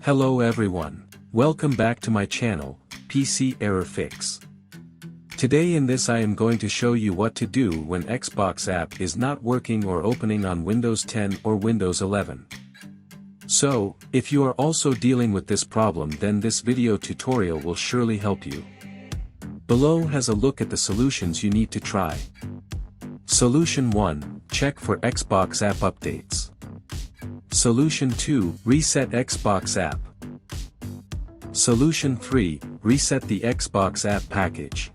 Hello everyone, welcome back to my channel, PC Error Fix. Today in this I am going to show you what to do when Xbox app is not working or opening on Windows 10 or Windows 11. So, if you are also dealing with this problem, then this video tutorial will surely help you. Below has a look at the solutions you need to try. Solution 1, check for Xbox app updates. Solution 2, reset Xbox app. Solution 3, reset the Xbox app package.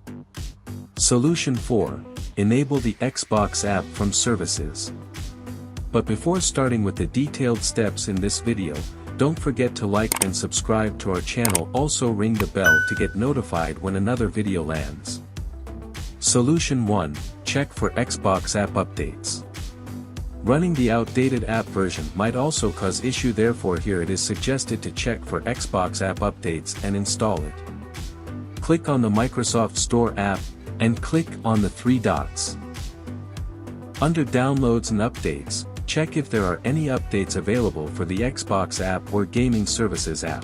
Solution 4, enable the Xbox app from services. But before starting with the detailed steps in this video, don't forget to like and subscribe to our channel, also ring the bell to get notified when another video lands. Solution 1, check for Xbox app updates. Running the outdated app version might also cause issue, therefore here it is suggested to check for Xbox app updates and install it. Click on the Microsoft Store app, and click on the three dots. Under Downloads and Updates, check if there are any updates available for the Xbox app or Gaming Services app.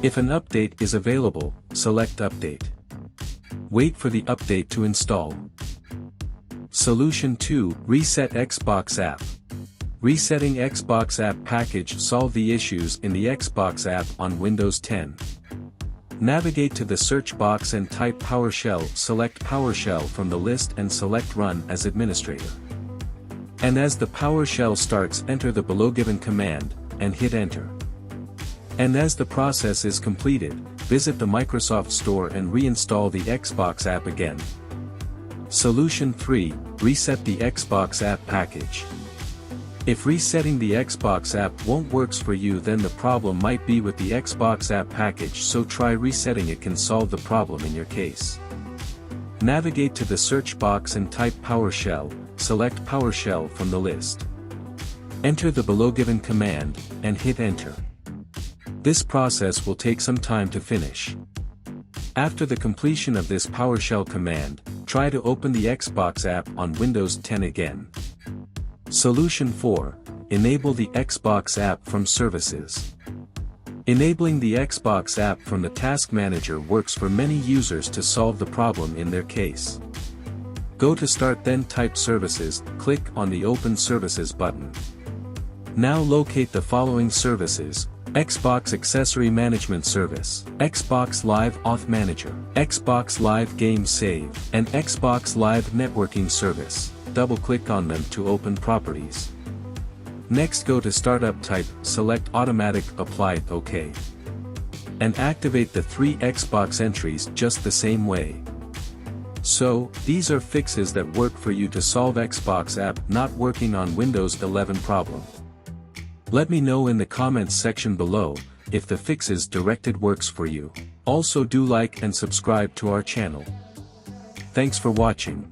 If an update is available, select Update. Wait for the update to install. Solution 2, reset Xbox app. Resetting Xbox app package solve the issues in the Xbox app on Windows 10. Navigate to the search box and type PowerShell, select PowerShell from the list and select Run as administrator. And as the PowerShell starts, enter the below given command, and hit enter. And as the process is completed, visit the Microsoft Store and reinstall the Xbox app again. Solution 3, reset the Xbox app package. If resetting the Xbox app won't works for you, then the problem might be with the Xbox app package, so try resetting it can solve the problem in your case. Navigate to the search box and type PowerShell, select PowerShell from the list. Enter the below given command, and hit enter. This process will take some time to finish. After the completion of this PowerShell command, try to open the Xbox app on Windows 10 again. Solution 4, enable the Xbox app from services. Enabling the Xbox app from the Task Manager works for many users to solve the problem in their case. Go to Start, then type Services, click on the Open Services button. Now locate the following services: Xbox Accessory Management Service, Xbox Live Auth Manager, Xbox Live Game Save, and Xbox Live Networking Service. Double-click on them to open properties. Next go to Startup Type, select Automatic, apply OK. And activate the three Xbox entries just the same way. So, these are fixes that work for you to solve Xbox app not working on Windows 11 problem. Let me know in the comments section below if the fixes directed works for you. Also do like and subscribe to our channel. Thanks for watching.